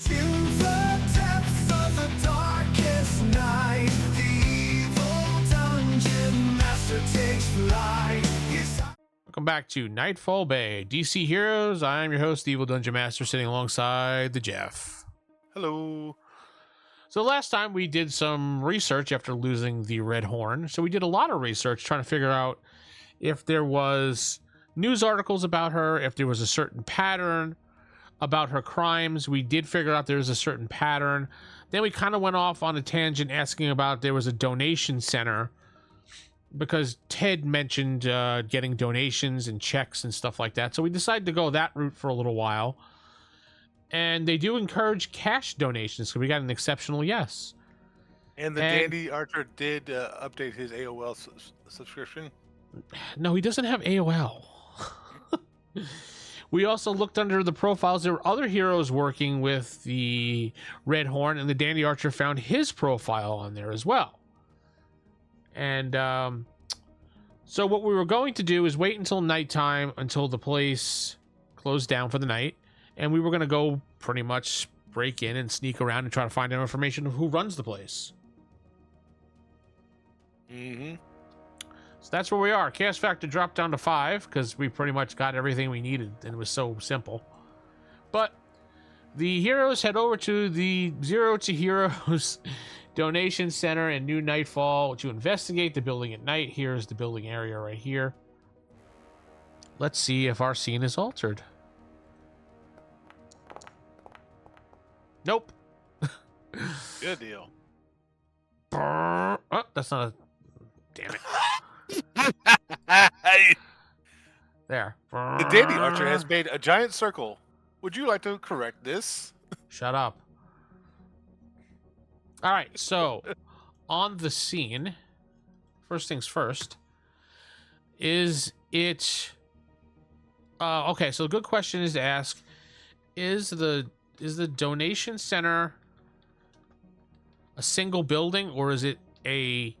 To the depths of the darkest night, the evil dungeon master takes flight. Welcome back to Nightfall Bay, DC Heroes. I'm your host, the Evil Dungeon Master, sitting alongside the Jeff. Hello. So last time we did some research after losing the Red Horn. So we did a lot of research trying to figure out if there was news articles about her, if there was a certain pattern about her crimes. We did figure out there was a certain pattern. Then we kind of went off on a tangent asking about there was a donation center because Ted mentioned getting donations and checks and stuff like that. So we decided to go that route for a little while. And they do encourage cash donations, so we got an exceptional yes. And Dandy Archer did update his AOL subscription. No, he doesn't have AOL. We also looked under the profiles. There were other heroes working with the Red Horn, and the Dandy Archer found his profile on there as well. And so what we were going to do is wait until nighttime, until the place closed down for the night, and we were going to go pretty much break in and sneak around and try to find out information of who runs the place. Mm-hmm. So that's where we are. Chaos Factor dropped down to 5 because we pretty much got everything we needed, and it was so simple. But the heroes head over to the Zero to Heroes Donation Center in New Nightfall to investigate the building at night. Here's the building area right here. Let's see if our scene is altered. Nope. Good deal. Oh, that's not a... Damn it. There. The Dandy Archer has made a giant circle. Would you like to correct this? Shut up. All right, so on the scene, first things first, is it... okay, so a good question is to ask, is the donation center a single building, or is it a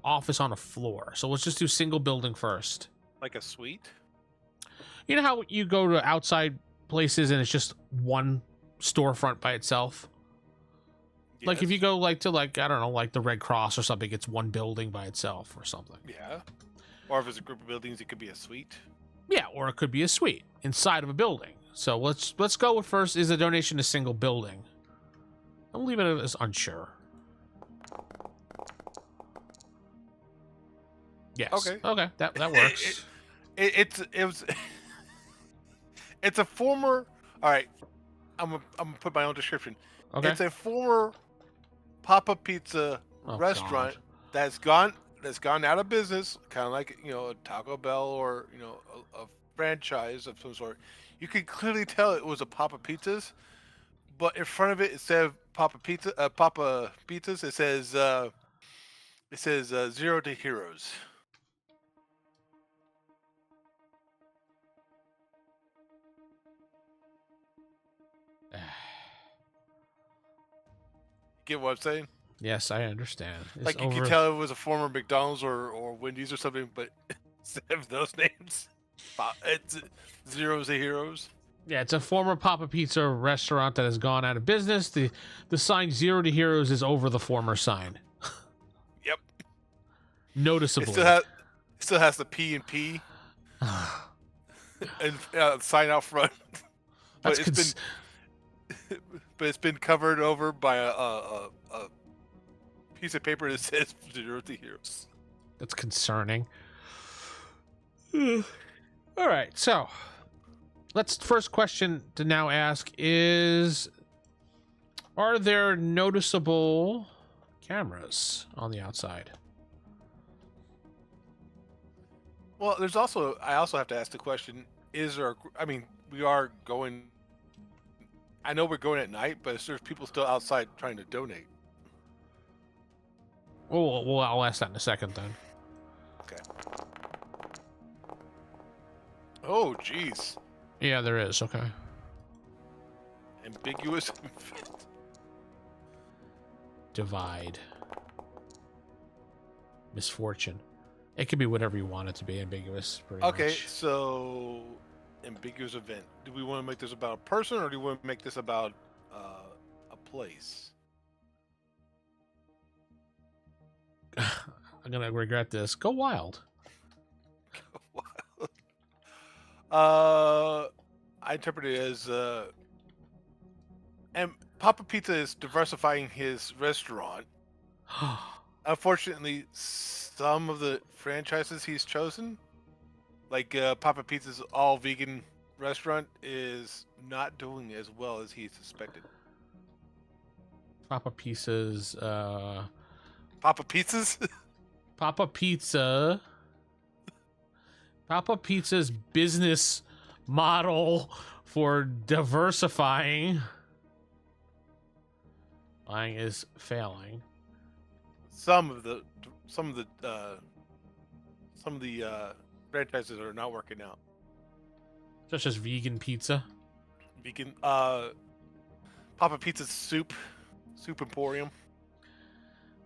office on a floor? So let's just do single building first. Like a suite? You know how you go to outside places and it's just one storefront by itself? Yes. Like if you go like to like, I don't know, like the Red Cross or something, it's one building by itself or something. Yeah. Or if it's a group of buildings, it could be a suite. Yeah, or it could be a suite inside of a building. So let's go with first, is a donation a single building? I'll leave it as unsure. Yes. Okay, that works. It's a former. All right, I'm gonna put my own description. Okay. It's a former pop-up pizza restaurant God. that's gone out of business, kind of like a Taco Bell or a franchise of some sort. You can clearly tell it was a Papa Pizzas, but in front of it, instead of Papa Pizzas, it says Zero to Heroes. Get what I'm saying? Yes, I understand. Like you can tell it was a former McDonald's or Wendy's or something, but instead of those names, it's Zeros to Heroes. Yeah, it's a former Papa Pizza restaurant that has gone out of business. The sign Zero to Heroes is over the former sign. Yep. Noticeably. It still has the P and P and sign out front. But it's been covered over by a piece of paper that says Zero to Heroes. That's concerning. All right, so first question to now ask is, are there noticeable cameras on the outside? Well, I also have to ask the question, we are going, I know we're going at night, but there's people still outside trying to donate. Well, I'll ask that in a second then. Okay. Oh, jeez. Yeah, there is. Okay. Ambiguous. Divide. Misfortune. It could be whatever you want it to be. Ambiguous. Okay, much. So ambiguous event. Do we want to make this about a person, or do we want to make this about place. I'm gonna regret this. Go wild. I interpret it as and Papa Pizza is diversifying his restaurant. Unfortunately, some of the franchises he's chosen, like Papa Pizza's all vegan restaurant, is not doing as well as he suspected. Papa Pizza's Papa Pizzas? Papa Pizza. Papa Pizza's business model for diversifying is failing. some of the franchises are not working out. Such as vegan pizza. Vegan Papa Pizza's soup emporium.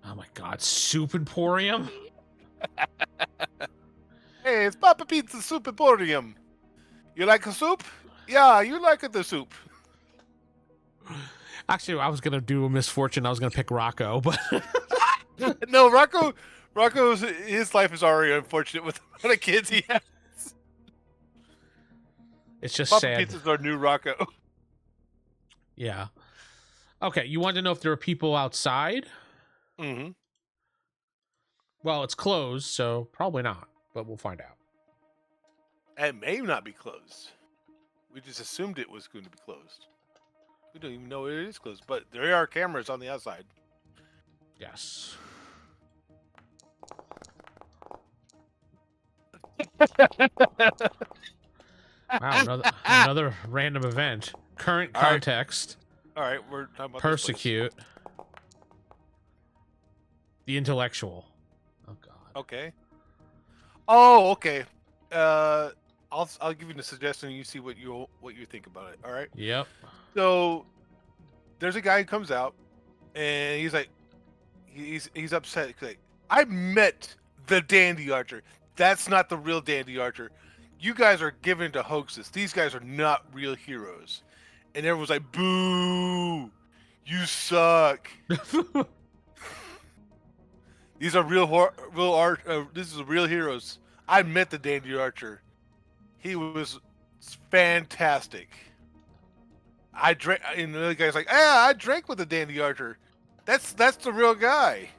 Oh my god, Soup Emporium? Hey, it's Papa Pizza's soup emporium. You like a soup? Yeah, you like the soup. Actually, I was gonna do a misfortune. I was gonna pick Rocco, but No, Rocco's his life is already unfortunate with the amount of kids he has. it's just Papa sad. Pizza's our new Rocco. Yeah. Okay, you want to know if there are people outside? Mm-hmm. Well, it's closed, so probably not, but we'll find out. It may not be closed. We just assumed it was going to be closed. We don't even know it is closed, but there are cameras on the outside. Yes. Wow, another random event. Current All right. context. All right, we're talking about Persecute. The intellectual. Oh god. This place. Okay. Oh, okay. I'll give you the suggestion. And you see what you think about it. All right. Yep. So there's a guy who comes out, and he's like, he's upset. He's like, I met the Dandy Archer. That's not the real Dandy Archer. You guys are given to hoaxes. These guys are not real heroes. And everyone's like, boo! You suck. These are this is real heroes. I met the Dandy Archer. He was fantastic. I drank, and the other guy's like, "Yeah, I drank with the Dandy Archer. That's the real guy."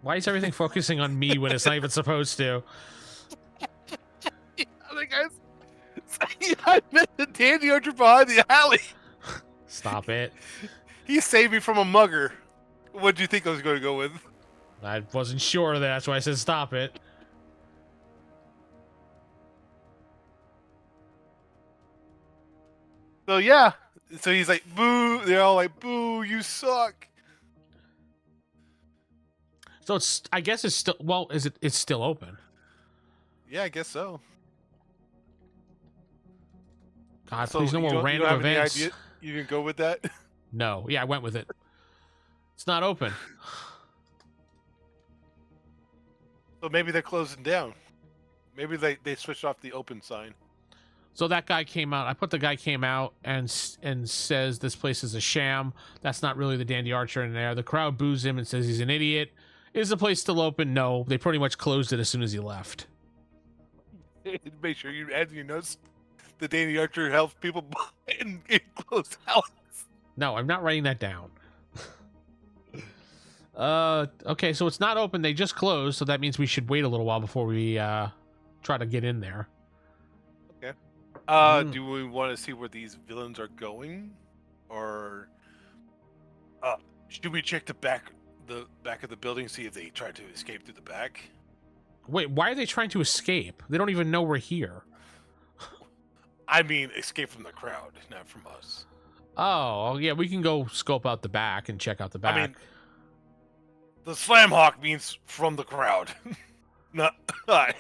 Why is everything focusing on me when it's not even supposed to? The other guy's saying, "I met the Dandy Archer behind the alley. Stop it. He saved me from a mugger." What do you think I was going to go with? I wasn't sure of that. That's why I said stop it. So yeah, so he's like, "Boo!" They're all like, "Boo! You suck." So it's, I guess it's still, well, it's still open. Yeah, I guess so. God, So please no you more don't random have any events. idea? You didn't go with that? No. Yeah, I went with it. It's not open. So maybe they're closing down. Maybe they switched off the open sign. So that guy came out. I put the guy came out and says this place is a sham. That's not really the Dandy Archer in there. The crowd boos him and says he's an idiot. Is the place still open? No. They pretty much closed it as soon as he left. Make sure you add your notes. The Dandy Archer helps people buy and close houses. No, I'm not writing that down. Okay, so it's not open. They just closed, so that means we should wait a little while before we try to get in there. Okay. Do we want to see where these villains are going, or should we check the back of the building, see if they try to escape through the back? Wait, why are they trying to escape? They don't even know we're here. I mean, escape from the crowd, not from us. Oh, yeah, we can go scope out the back and check out the back. I mean, the Slam Hawk means from the crowd. Not the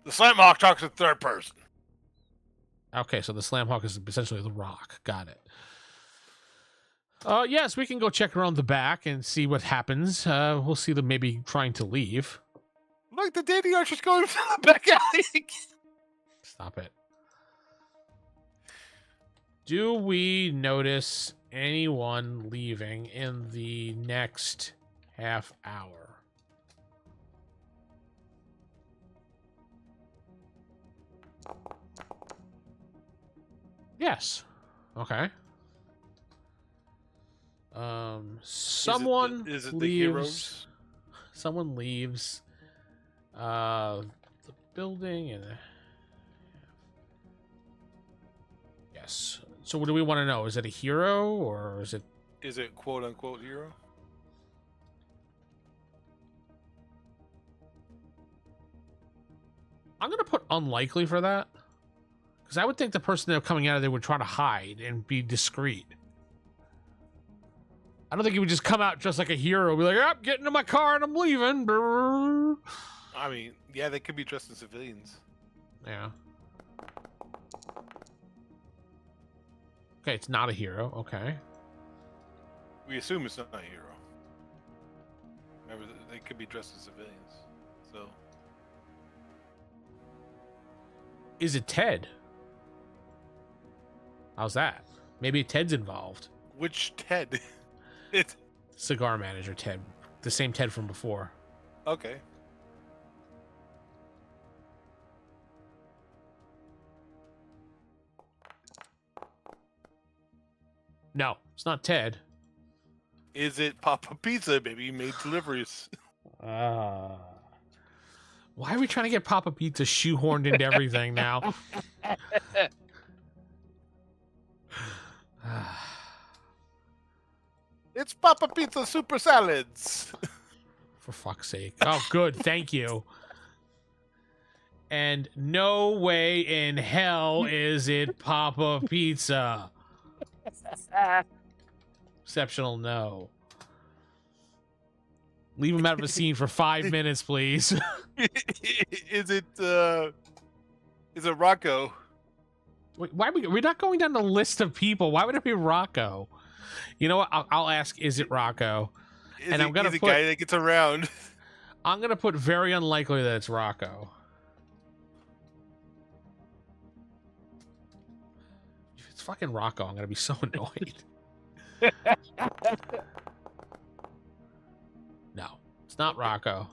Slam Hawk talks in third person. Okay, so the Slam Hawk is essentially the Rock. Got it. Yes, we can go check around the back and see what happens. We'll see them maybe trying to leave. Look, the Dandy Archer's going to the back alley. Stop it. Do we notice anyone leaving in the next half hour? Yes. Okay. Someone Is it the leaves. heroes? Someone leaves the building and yes. So what do we want to know? Is it a hero or is it Is it quote unquote hero? I'm gonna put unlikely for that. Because I would think the person that coming out of there would try to hide and be discreet. I don't think he would just come out just like a hero, be like, "I'm getting in my car and I'm leaving." Brrr. I mean, yeah, they could be dressed as civilians. Yeah. Okay, it's not a hero. Okay. We assume it's not a hero. Remember, they could be dressed as civilians. So, Is it Ted? How's that? Maybe Ted's involved. which Ted? It's Cigar manager Ted. The same Ted from before. okay. No, it's not Ted. Is it Papa Pizza? Maybe he made deliveries. Why are we trying to get Papa Pizza shoehorned into everything now? It's Papa Pizza Super Salads. For fuck's sake. Oh, good. Thank you. And no way in hell is it Papa Pizza. Exceptional no. Leave him out of the scene for 5 minutes, please. Is it Rocco? Wait, why we're not going down the list of people? Why would it be Rocco? You know what? I'll ask. Is it Rocco? And I'm gonna he's put. a guy that gets around. I'm gonna put very unlikely that it's Rocco. If it's fucking Rocco, I'm gonna be so annoyed. No, it's not Rocco.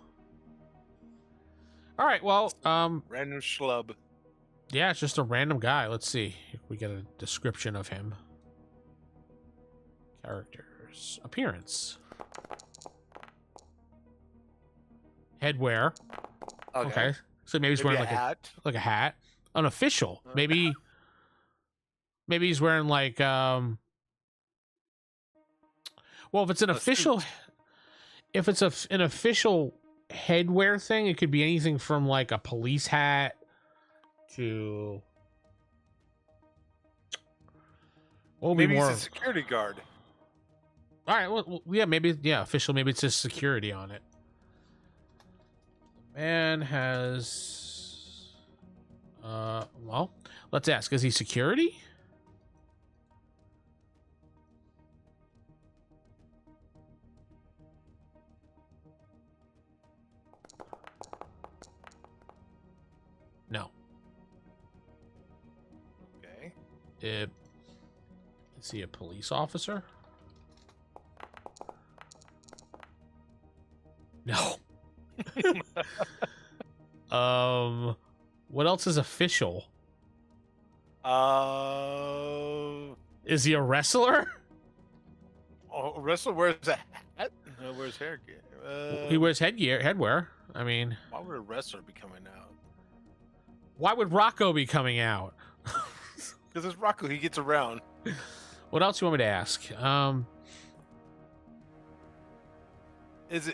All right, well, Random schlub. yeah, it's just a random guy. Let's see if we get a description of him. Characters. Appearance. Headwear. Okay. So maybe he's wearing like hat. a hat. Unofficial. Maybe he's wearing like well, if it's an official suit. if it's an official headwear thing, it could be anything from like a police hat to what would be Maybe more he's a security guard. all right, well, yeah, maybe, yeah, official. Maybe it's just security on it. The man has, well, let's ask: is he security? No. Okay. Is he a police officer? No. What else is official? Is he a wrestler? Wrestler wears a hat. Wears hair gear. He wears headwear. I mean, Why would a wrestler be coming out? why would Rocco be coming out? Because it's Rocco. He gets around. What else you want me to ask? Does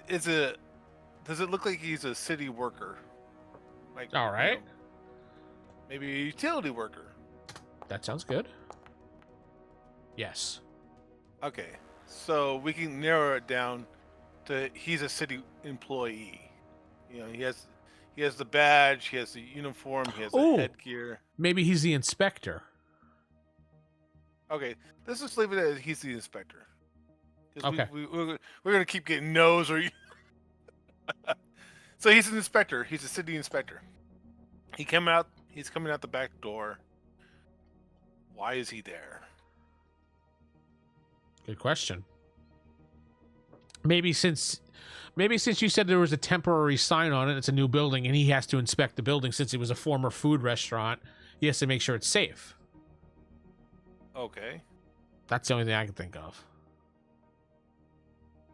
it look like he's a city worker? Like, All right. Maybe a utility worker. That sounds good. Yes. Okay, so we can narrow it down to he's a city employee. You know, he has the badge, he has the uniform, he has the Ooh. headgear. Maybe he's the inspector. Okay, let's just leave it as he's the inspector. 'Cause Okay. we're gonna keep getting no's or. So he's an inspector. He's a city inspector. He's coming out the back door. Why is he there? Good question. Maybe since you said there was a temporary sign on it, it's a new building, and he has to inspect the building since it was a former food restaurant. He has to make sure it's safe. Okay. That's the only thing I can think of.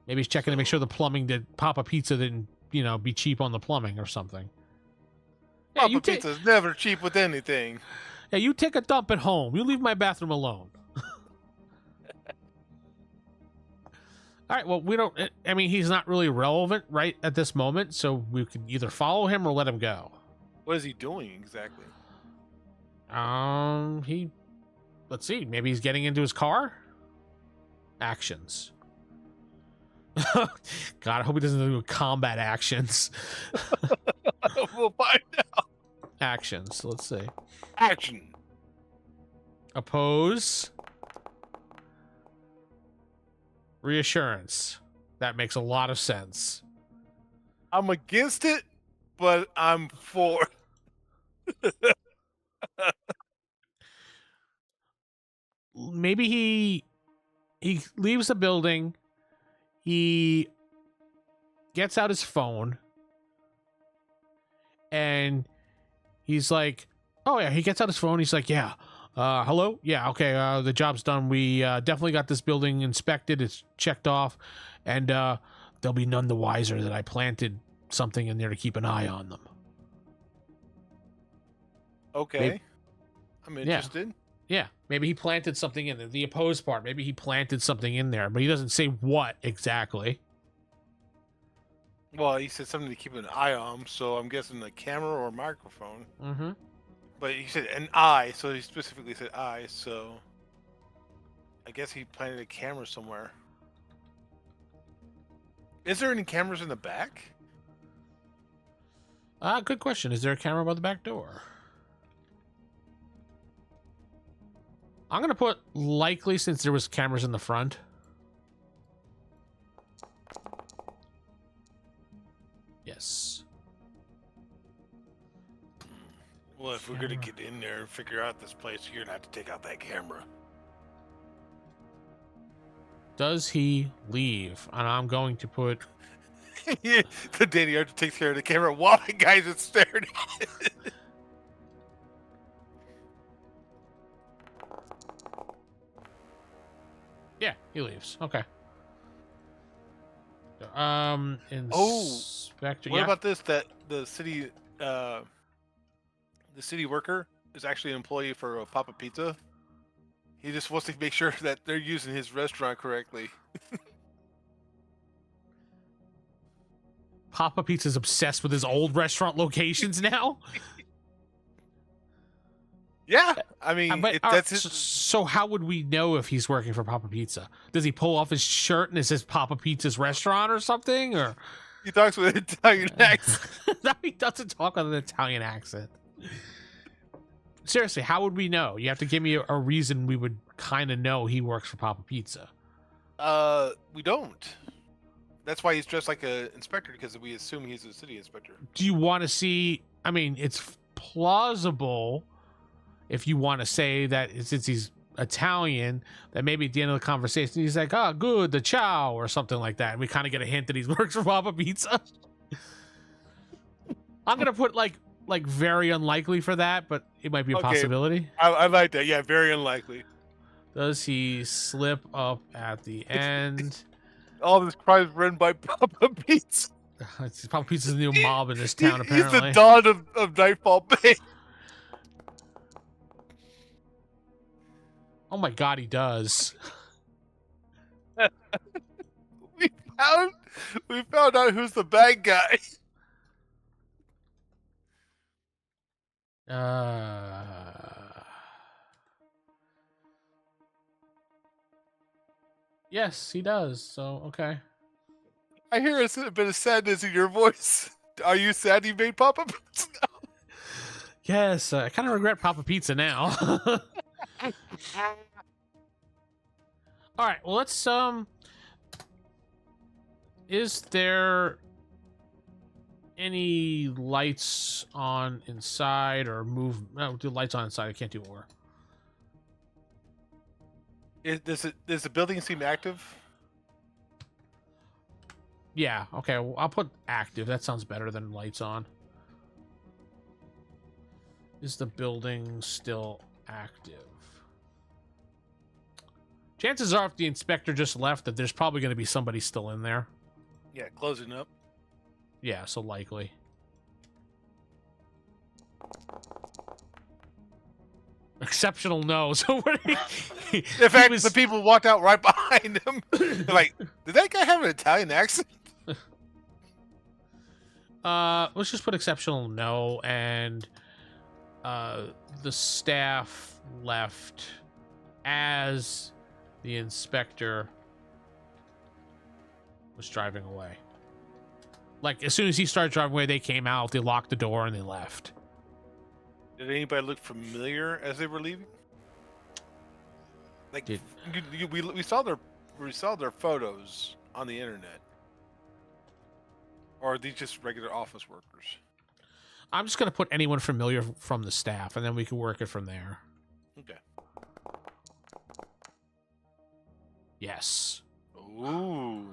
Maybe he's checking to make sure the plumbing did Papa Pizza didn't, be cheap on the plumbing or something. Yeah, Papa Pizza's never cheap with anything. Yeah, you take a dump at home. You leave my bathroom alone. All right, well, we don't... I mean, he's not really relevant right at this moment, so we could either follow him or let him go. What is he doing exactly? Let's see. Maybe he's getting into his car? Actions. God, I hope he doesn't do combat actions. We'll find out. Actions. Let's see. Action. Oppose. Reassurance. That makes a lot of sense. I'm against it, but I'm for. Maybe he leaves the building. He gets out his phone and he's like, oh yeah, he gets out his phone. He's like, yeah, hello. Yeah. Okay. The job's done. We definitely got this building inspected. It's checked off, and they'll be none the wiser that I planted something in there to keep an eye on them. Okay. Maybe. I'm interested. Yeah, maybe he planted something in there. The opposed part, maybe he planted something in there, but he doesn't say what exactly. Well, he said something to keep an eye on, so I'm guessing a camera or a microphone. Mm-hmm. But he said an eye, so he specifically said eye, so I guess he planted a camera somewhere. Is there any cameras in the back? Good question. Is there a camera by the back door? I'm going to put likely since there was cameras in the front. Yes. Well, if we're going to get in there and figure out this place, you're going to have to take out that camera. Does he leave? And I'm going to put... The Danny Archer takes care of the camera while the guys are staring at it. Yeah, he leaves. Okay. Inspector. What about this? That the city worker is actually an employee for Papa Pizza. He just wants to make sure that they're using his restaurant correctly. Papa Pizza's obsessed with his old restaurant locations now? Yeah, I mean, that's his... So how would we know if he's working for Papa Pizza? Does he pull off his shirt and it says Papa Pizza's restaurant or something? Or he talks with an Italian accent. No, he doesn't talk with an Italian accent. Seriously, how would we know? You have to give me a reason we would kind of know he works for Papa Pizza. We don't. That's why he's dressed like an inspector, because we assume he's a city inspector. Do you want to see? I mean, it's plausible if you want to say that since he's Italian, that maybe at the end of the conversation he's like, "Oh, good, the ciao," or something like that. And we kind of get a hint that he works for Papa Pizza. I'm gonna put like very unlikely for that, but it might be a possibility. I like that. Yeah, very unlikely. Does he slip up at the end? All this crime is run by Papa Pizza. Papa Pizza's the new mob in this town, apparently. He's the dawn of Nightfall Bay. Oh my God, he does. We found out who's the bad guy. Yes, he does. So, okay. I hear a bit of sadness in your voice. Are you sad you made Papa Pizza now? Yes, I kind of regret Papa Pizza now. All right, well, let's, is there any lights on inside or move? No, do lights on inside. I can't do more. Does the building seem active? Yeah, okay, well, I'll put active. That sounds better than lights on. Is the building still active? Chances are, if the inspector just left, that there's probably going to be somebody still in there. Yeah, closing up. Yeah, so likely. Exceptional no. So what? In fact, the people walked out right behind him. They're like, did that guy have an Italian accent? Let's just put exceptional no, and the staff left as the inspector was driving away. Like, as soon as he started driving away, they came out, they locked the door, and they left. Did anybody look familiar as they were leaving? Like, we saw their photos on the internet. Or are these just regular office workers? I'm just going to put anyone familiar from the staff, and then we can work it from there. Okay. Yes. Ooh.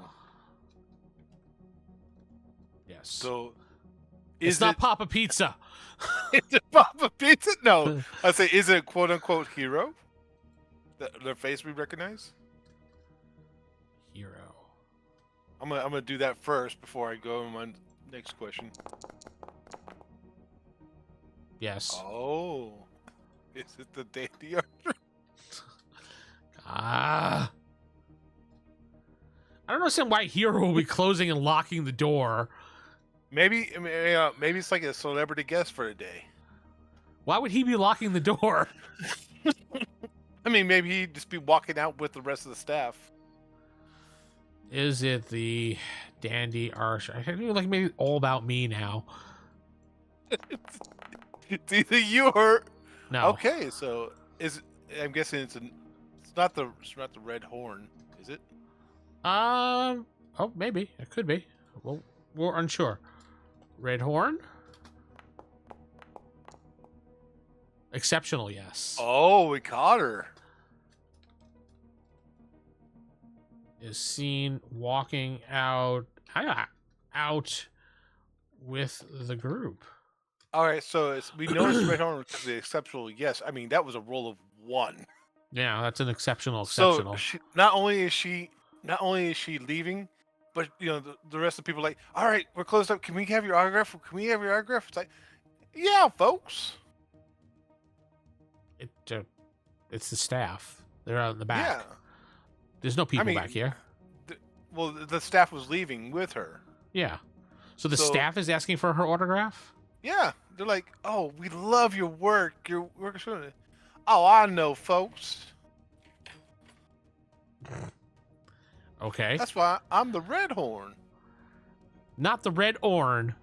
Yes. So, it's not Papa Pizza. Is it Papa Pizza? No. I say, is it a quote-unquote hero? Their face we recognize? Hero. I'm gonna do that first before I go on my next question. Yes. Oh. Is it the Dandy Archer? I don't understand why Hero will be closing and locking the door. Maybe it's like a celebrity guest for a day. Why would he be locking the door? I mean, maybe he'd just be walking out with the rest of the staff. Is it the Dandy Archer? I feel like maybe all about me now. It's either you or No. Okay, so I'm guessing it's not the red horn, is it? Oh, maybe it could be. Well, we're unsure. Red horn. Exceptional, yes. Oh, we caught her. Is seen walking out with the group. All right, so we know it's red horn because the exceptional. Yes, I mean that was a roll of 1. Yeah, that's an exceptional. So not only is she leaving, but the rest of the people are like, all right, we're closed up. Can we have your autograph? Can we have your autograph? It's like, yeah, folks. It's the staff. They're out in the back. Yeah. There's no people back here. The staff was leaving with her. Yeah. So the staff is asking for her autograph? Yeah. They're like, oh, we love your work. Your work is really... Oh, I know, folks. Okay. That's why I'm the red horn. Not the red horn.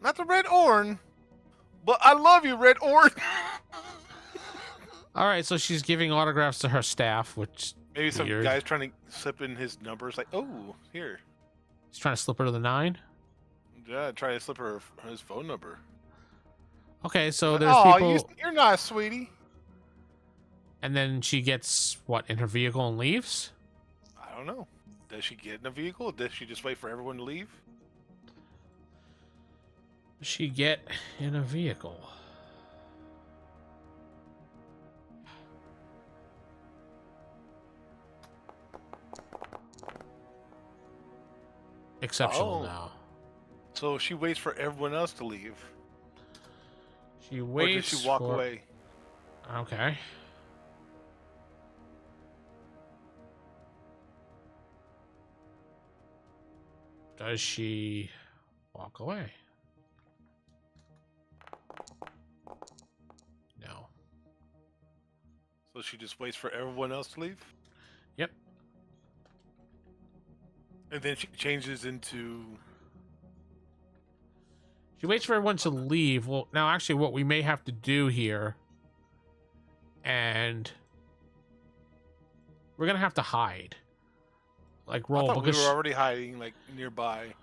Not the red horn. But I love you, red horn. All right, so she's giving autographs to her staff, which maybe some weird. guy's trying to slip in his numbers. Like, oh, here. He's trying to slip her to the 9? Yeah, trying to slip her his phone number. Okay, so there's people... you're not, sweetie. And then she gets, what, in her vehicle and leaves? I don't know. Does she get in a vehicle? Or does she just wait for everyone to leave? Does she get in a vehicle? Exceptional now. So she waits for everyone else to leave. She waits. Or does she walk away? Okay. Does she walk away? No. So she just waits for everyone else to leave? Yep. And then she changes into... She waits for everyone to leave. Well, now actually what we may have to do here, and we're going to have to hide. Like roll, I thought because we were already hiding like nearby.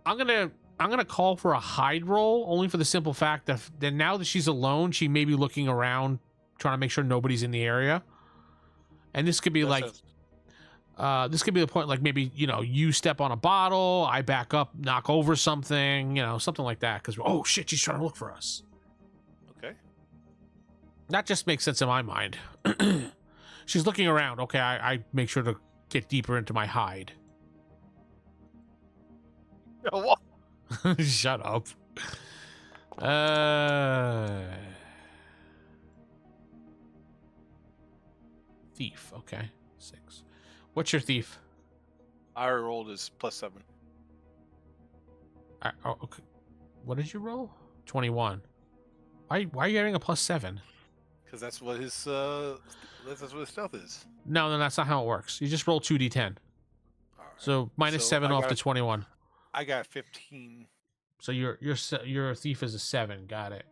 I'm gonna call for a hide roll, only for the simple fact that now that she's alone, she may be looking around, trying to make sure nobody's in the area. And this could be That like, sounds- this could be the point, like maybe, you step on a bottle, I back up, knock over something, something like that. Because, oh shit, she's trying to look for us. okay. That just makes sense in my mind. She's looking around. Okay, I make sure to get deeper into my hide. Shut up. Thief. Okay, 6. What's your thief? I rolled is +7. Okay. What did you roll? 21. Why are you getting a +7? Because that's what his stealth is. No, that's not how it works. You just roll 2d10. All right. So minus So 7 I off got the a- 21. I got 15. So your thief is a 7. Got it.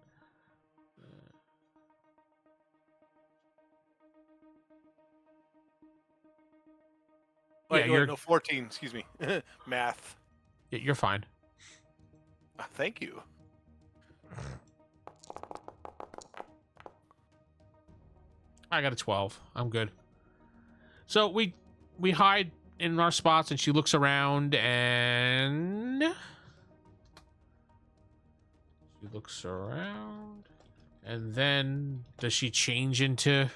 Wait, you're no 14. Excuse me. Math. you're fine. Thank you. I got a 12. I'm good. So we hide in our spots, and she looks around, and she looks around, and then does she change into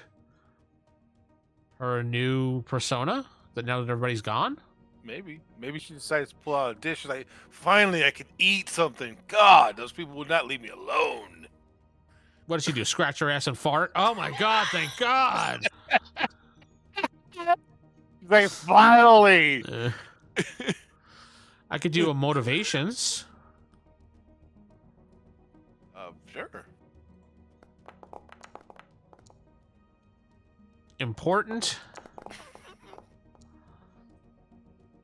her new persona? That now that everybody's gone? Maybe she decides to pull out a dish. She's like, finally, I can eat something. God, those people would not leave me alone. What does she do? Scratch her ass and fart? Oh my god! Thank God. She's like, finally. I could do a motivations. Sure. Important.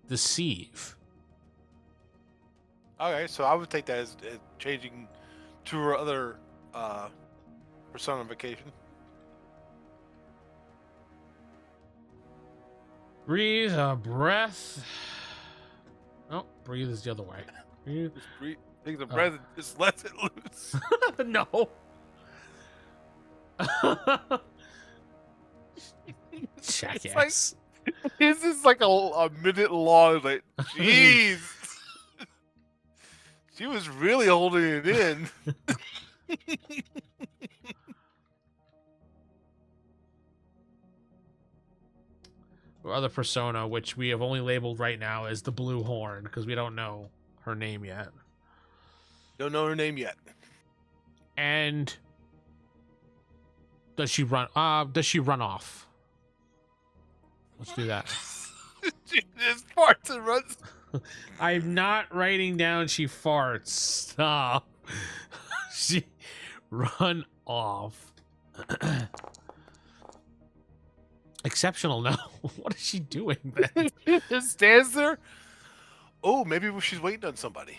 Deceive. Okay, so I would take that as changing to her other personification. Breathe a breath. Oh, breathe is the other way. Breathe. Just take the breath and just let it loose. No. Jackass. This is like a minute long. Like, jeez. She was really holding it in. Or other persona, which we have only labeled right now as the Blue Horn, because we don't know her name yet. Don't know her name yet. And does she run? Does she run off? Let's do that. She just farts and runs. I'm not writing down she farts. Stop. She run off. Exceptional. No. What is she doing then? Just stands there. Oh, maybe she's waiting on somebody.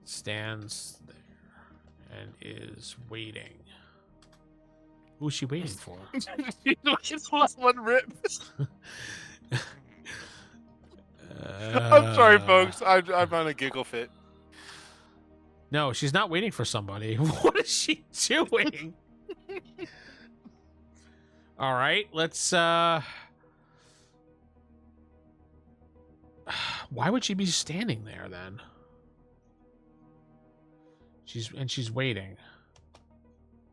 Stands there and is waiting. Who's she waiting for? She's lost one rib. I'm sorry, folks. I'm on a giggle fit. No, she's not waiting for somebody. What is she doing? All right, let's why would she be standing there then? She's waiting.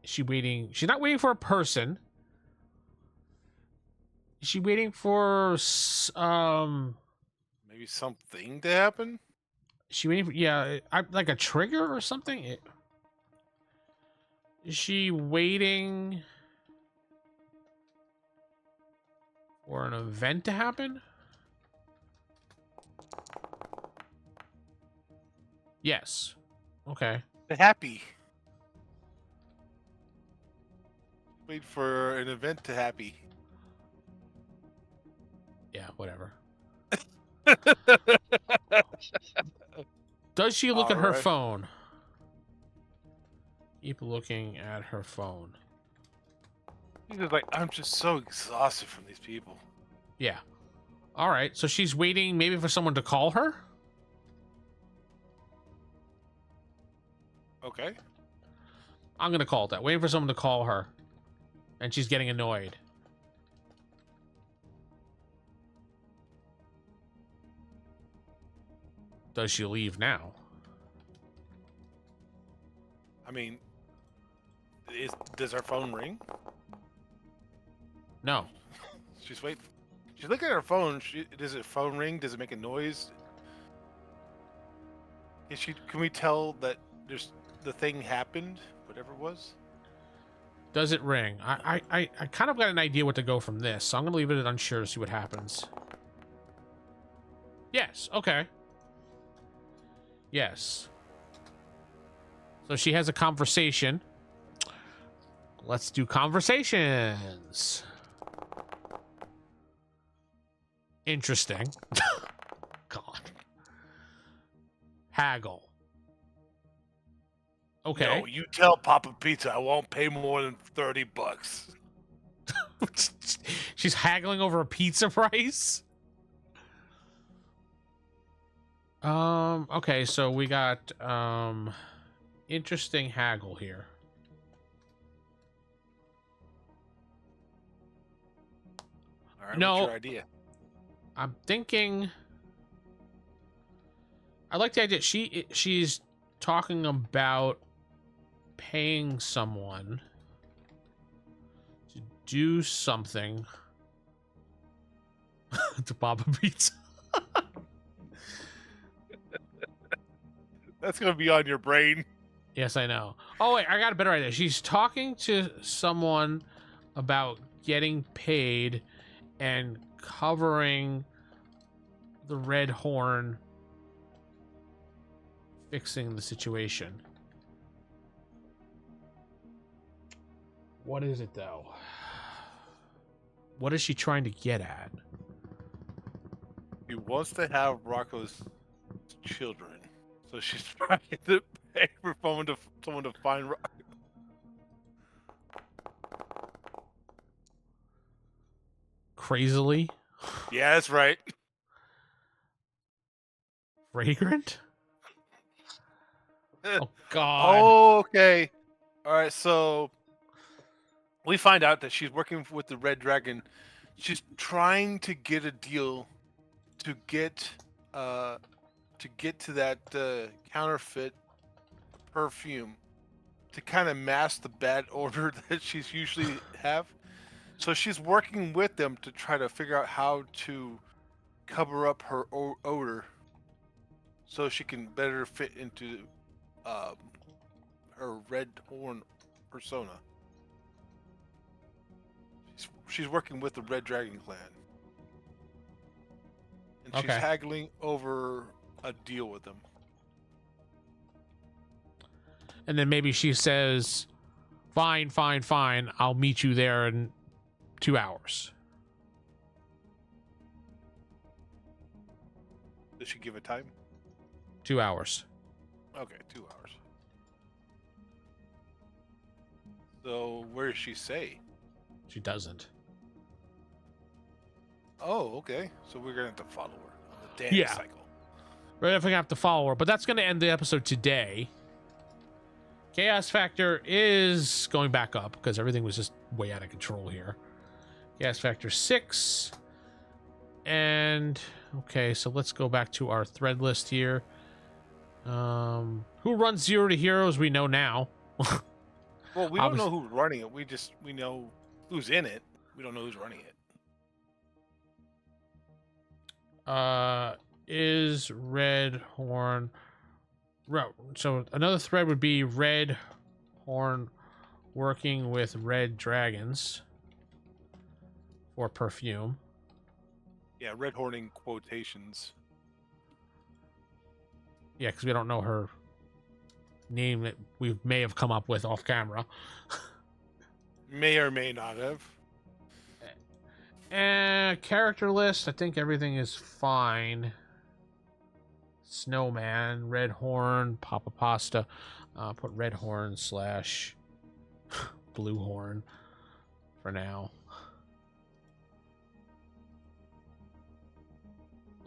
Is she waiting? She's not waiting for a person. Is she waiting for Maybe something to happen. is she waiting for like a trigger or something? Is she waiting for an event to happen? Yes. Okay. Happy. Wait for an event to happy. Yeah, whatever. Does she look at her Alright. phone? Keep looking at her phone. He's just like, I'm just so exhausted from these people. Yeah. All right. So she's waiting maybe for someone to call her? Okay. I'm going to call it that. Waiting for someone to call her. And she's getting annoyed. does she leave now? I mean, does her phone ring? No. She's waiting. She's looking at her phone. Does her phone ring? Does it make a noise? Can we tell that the thing happened, whatever it was? Does it ring? I kind of got an idea what to go from this, so I'm gonna leave it at unsure to see what happens. Yes. Okay. Yes. So she has a conversation. Let's do conversations. Interesting. God. Haggle. Okay. No, you tell Papa Pizza I won't pay more than $30. She's haggling over a pizza price. Okay, so we got interesting haggle here. All right, No. what's your idea? I'm thinking I like the idea she's talking about paying someone to do something to Papa Pizza. That's gonna be on your brain. Yes, I know. Oh wait, I got a better idea. She's talking to someone about getting paid and covering the Red Horn fixing the situation. What is it though? What is she trying to get at? She wants to have Rocco's children, so she's trying to pay for someone to find Rocco. Crazily Yeah, that's right. fragrant? Oh God. Oh, okay. All right, so we find out that she's working with the Red Dragon. She's trying to get a deal to get to that counterfeit perfume to kind of mask the bad odor that she's usually have. So she's working with them to try to figure out how to cover up her odor so she can better fit into her Red Horn persona. She's working with the Red Dragon clan. And she's Okay. haggling over a deal with them. And then maybe she says, fine, fine, fine. I'll meet you there in 2 hours. Does she give a time? 2 hours. Okay, 2 hours. So where does she say? She doesn't. Oh, okay. So we're gonna have to follow her on the dance Yeah. cycle. We're definitely gonna have to follow her, but that's gonna end the episode today. Chaos Factor is going back up because everything was just way out of control here. Chaos Factor 6. And okay, so let's go back to our thread list here. Who runs Zero to Heroes? We know now. Well, we don't know who's running it. We know who's in it. We don't know who's running it. Is Red Horn. So another thread would be Red Horn working with Red Dragons for perfume. Yeah, Red Horning quotations. Yeah, because we don't know her name that we may have come up with off camera. May or may not have. And character list, I think everything is fine. Snowman, Red Horn, Papa Pasta. Put Red Horn / Blue Horn for now.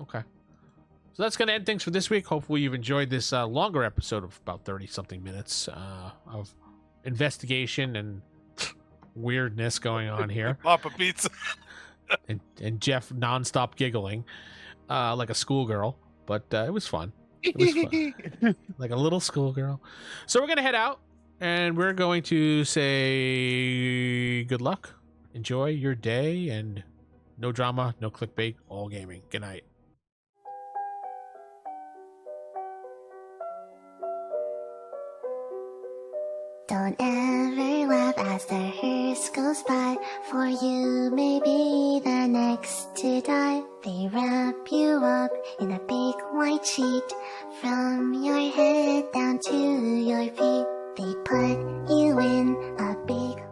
Okay. So that's going to end things for this week. Hopefully you've enjoyed this longer episode of about 30-something minutes of investigation and weirdness going on here. Papa Pizza. and Jeff nonstop giggling like a schoolgirl. But it was fun. It was fun. Like a little schoolgirl. So we're going to head out and we're going to say good luck. Enjoy your day and no drama, no clickbait, all gaming. Good night. Don't ever laugh as the hearse goes by, for you may be the next to die. They wrap you up in a big white sheet, from your head down to your feet. They put you in a big